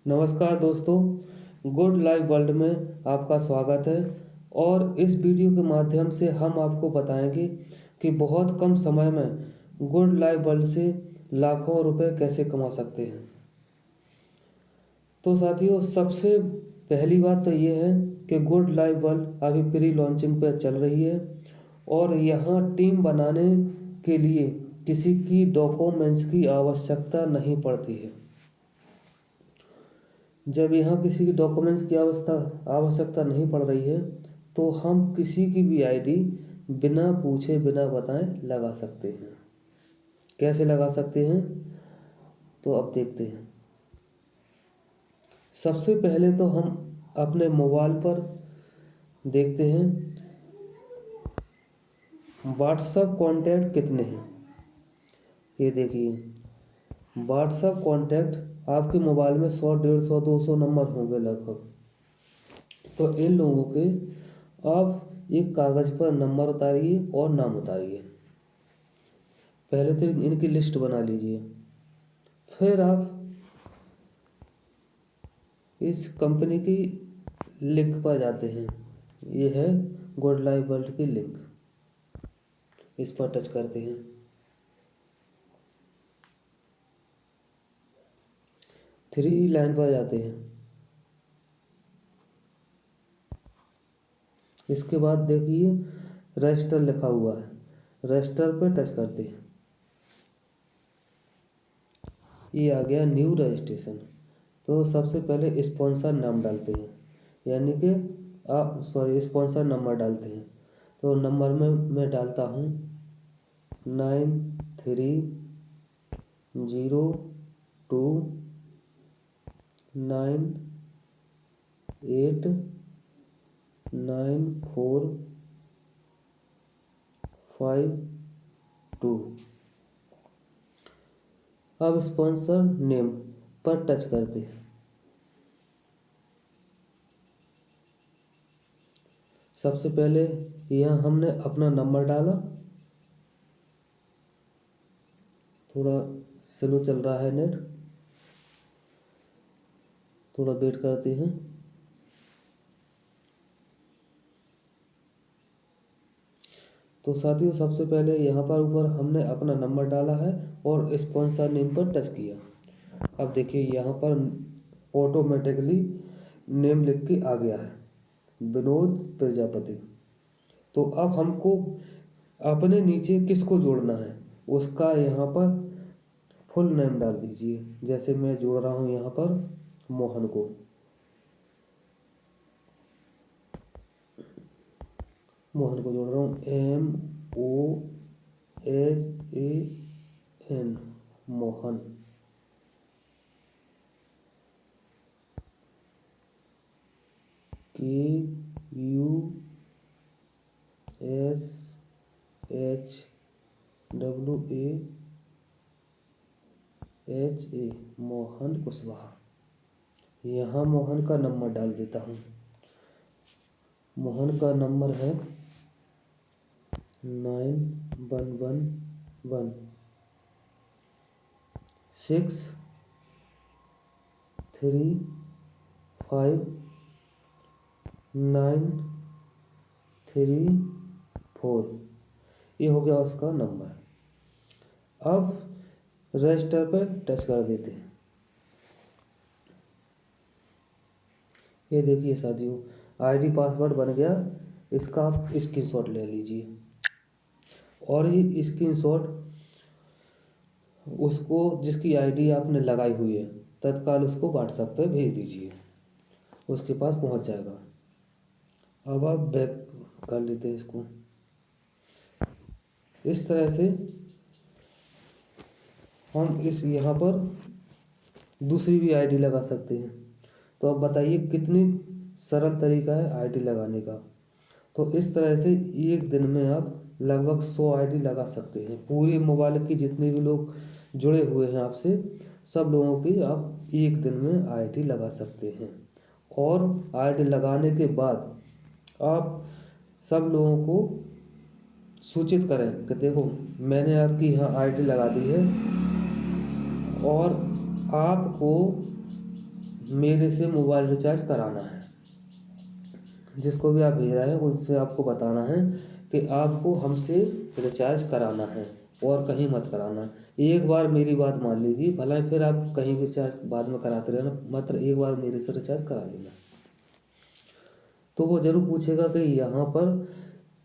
नमस्कार दोस्तों, good life world में आपका स्वागत है। और इस वीडियो के माध्यम से हम आपको बताएंगे कि बहुत कम समय में गुड लाइफ वर्ल्ड से लाखों रुपए कैसे कमा सकते हैं। तो साथियों, सबसे पहली बात तो ये है कि गुड लाइफ वर्ल्ड अभी प्री लॉन्चिंग पे चल रही है और यहाँ टीम बनाने के लिए किसी की डॉक्यूमेंट्स की आवश्यकता नहीं पड़ती है। जब यहाँ किसी की डॉक्यूमेंट्स की आवश्यकता नहीं पड़ रही है तो हम किसी की भी आईडी बिना पूछे बिना बताए लगा सकते हैं। कैसे लगा सकते हैं तो अब देखते हैं। सबसे पहले तो हम अपने मोबाइल पर देखते हैं व्हाट्सएप कॉन्टैक्ट कितने हैं। ये देखिए, व्हाट्सएप कॉन्टैक्ट आपके मोबाइल में 100, 150, 200 नंबर होंगे लगभग। तो इन लोगों के आप एक कागज़ पर नंबर उतारिए और नाम उतारिए। पहले तो इनकी लिस्ट बना लीजिए। फिर आप इस कंपनी की लिंक पर जाते हैं। ये है गुड लाइफ वर्ल्ड की लिंक। इस पर टच करते हैं। थ्री लाइन पर जाते हैं। इसके बाद देखिए रजिस्टर लिखा हुआ है, रजिस्टर पर टच करते हैं। ये आ गया न्यू रजिस्ट्रेशन। तो सबसे पहले स्पॉन्सर नाम डालते हैं, यानी कि स्पॉन्सर नंबर डालते हैं। तो नंबर में मैं डालता हूँ 9302989452। अब स्पॉन्सर नेम पर टच करते हैं। सबसे पहले यहाँ हमने अपना नंबर डाला। थोड़ा स्लो चल रहा है नेट, थोड़ा वेट करते हैं। तो साथियों, सबसे पहले यहाँ पर ऊपर हमने अपना नंबर डाला है और स्पॉन्सर नेम पर टच किया। अब देखिए यहाँ पर ऑटोमेटिकली नेम लिख के आ गया है, विनोद प्रजापति। तो अब हमको अपने नीचे किसको जोड़ना है उसका यहाँ पर फुल नेम डाल दीजिए। जैसे मैं जोड़ रहा हूँ यहाँ पर मोहन को। जोड़ रहा हूँ MOHAN, मोहन। KUSHWAHA, मोहन कुशवाहा। यहाँ मोहन का नंबर डाल देता हूँ। मोहन का नंबर है 9111635934। ये हो गया उसका नंबर। अब रजिस्टर पर टच कर देते हैं। ये देखिए साथियों, आईडी पासवर्ड बन गया। इसका आप स्क्रीनशॉट ले लीजिए और ये स्क्रीनशॉट उसको जिसकी आईडी आपने लगाई हुई है तत्काल उसको व्हाट्सएप पे भेज दीजिए, उसके पास पहुंच जाएगा। अब आप बैक कर लेते हैं इसको। इस तरह से हम यहाँ पर दूसरी भी आईडी लगा सकते हैं। तो अब बताइए कितनी सरल तरीका है आईडी लगाने का। तो इस तरह से एक दिन में आप लगभग 100 आईडी लगा सकते हैं। पूरे मोबाइल की जितने भी लोग जुड़े हुए हैं आपसे, सब लोगों की आप एक दिन में आईडी लगा सकते हैं। और आईडी लगाने के बाद आप सब लोगों को सूचित करें कि देखो मैंने आपकी यहाँ आईडी लगा दी है और आपको मेरे से मोबाइल रिचार्ज कराना है। जिसको भी आप भेज रहे हैं उससे आपको बताना है कि आपको हमसे रिचार्ज कराना है और कहीं मत कराना। एक बार मेरी बात मान लीजिए, भला ही फिर आप कहीं भी रिचार्ज बाद में कराते रहना, मात्र एक बार मेरे से रिचार्ज करा लेना। तो वो ज़रूर पूछेगा कि यहाँ पर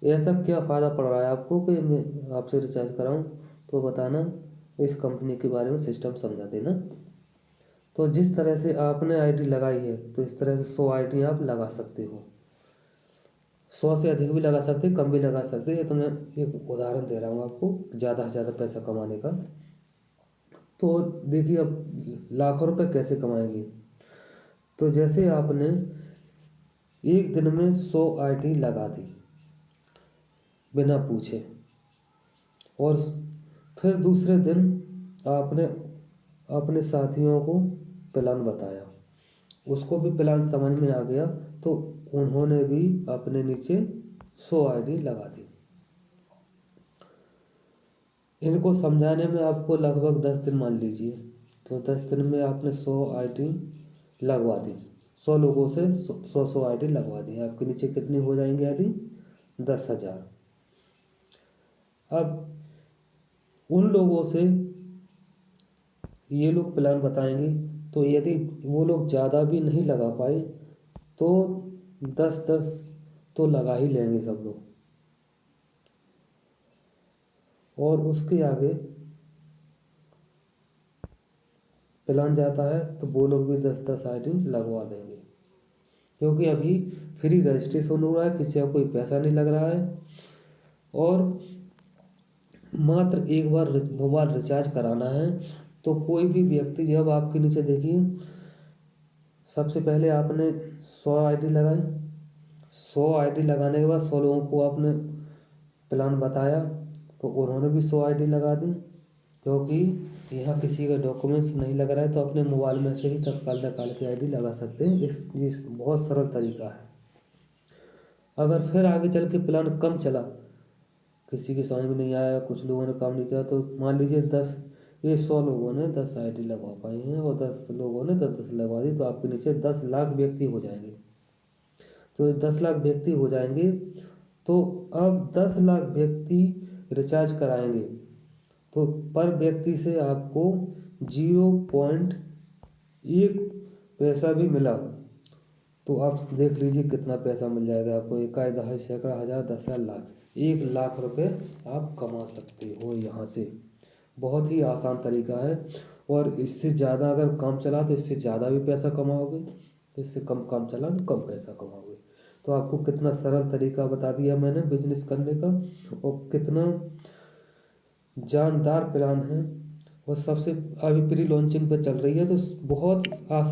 ऐसा क्या फ़ायदा पड़ रहा है आपको कि मैं आपसे रिचार्ज कराऊँ, तो बताना इस कंपनी के बारे में सिस्टम समझा देना। तो जिस तरह से आपने आईडी लगाई है तो इस तरह से 100 आईडी आप लगा सकते हो। 100 से अधिक भी लगा सकते, कम भी लगा सकते। ये तो मैं एक उदाहरण दे रहा हूँ आपको ज़्यादा से ज़्यादा पैसा कमाने का। तो देखिए अब लाखों रुपए कैसे कमाएंगे। तो जैसे आपने एक दिन में 100 आईडी लगा दी बिना पूछे, और फिर दूसरे दिन आपने अपने साथियों को प्लान बताया, उसको भी प्लान समझ में आ गया, तो उन्होंने भी अपने नीचे 100 आईडी लगा दी। इनको समझाने में आपको लगभग 10 दिन मान लीजिए, तो 10 दिन में आपने 100 आईडी लगवा दी। 100 लोगों से 100 आईडी लगवा दी। आपके नीचे कितनी हो जाएंगे आईडी? 10,000। अब उन लोगों से ये लोग प्लान बताएंगे, तो यदि वो लोग ज़्यादा भी नहीं लगा पाए तो 10-10 तो लगा ही लेंगे सब लोग। और उसके आगे प्लान जाता है तो वो लोग भी 10-10 आईडी लगवा देंगे, क्योंकि अभी फ्री रजिस्ट्रेशन हो रहा है, किसी का कोई पैसा नहीं लग रहा है। और मात्र एक बार मोबाइल रिचार्ज कराना है। तो कोई भी व्यक्ति जब आपके नीचे देखिए, सबसे पहले आपने 100 आईडी लगाई। 100 आईडी लगाने के बाद 100 लोगों को आपने प्लान बताया, तो उन्होंने भी 100 आईडी लगा दी। क्योंकि यहाँ किसी का डॉक्यूमेंट्स नहीं लग रहा है, तो अपने मोबाइल में से ही तत्काल निकाल के आईडी लगा सकते हैं। इस बहुत सरल तरीका है। अगर फिर आगे चल के प्लान कम चला, किसी के समझ में नहीं आया, कुछ लोगों ने काम नहीं किया, तो मान लीजिए 100 लोगों ने 10 आईडी लगवा पाई हैं और 10 लोगों ने 10-10 लगवा दी, तो आपके नीचे 10 लाख व्यक्ति हो जाएंगे। तो 10 लाख व्यक्ति हो जाएंगे, तो अब 10 लाख व्यक्ति रिचार्ज कराएंगे, तो पर व्यक्ति से आपको 0.1 पैसा भी मिला, तो आप देख लीजिए कितना पैसा मिल जाएगा आपको। 1 दहाई सैकड़ा हज़ार 10,000 लाख, 1 लाख रुपए आप कमा सकते हो यहाँ से। बहुत ही आसान तरीका है। और इससे ज़्यादा अगर काम चला तो इससे ज़्यादा भी पैसा कमाओगे, इससे कम काम चला तो कम पैसा कमाओगे। तो आपको कितना सरल तरीका बता दिया मैंने बिजनेस करने का, और कितना जानदार प्लान है। और सबसे अभी प्री लॉन्चिंग पे चल रही है, तो बहुत आसान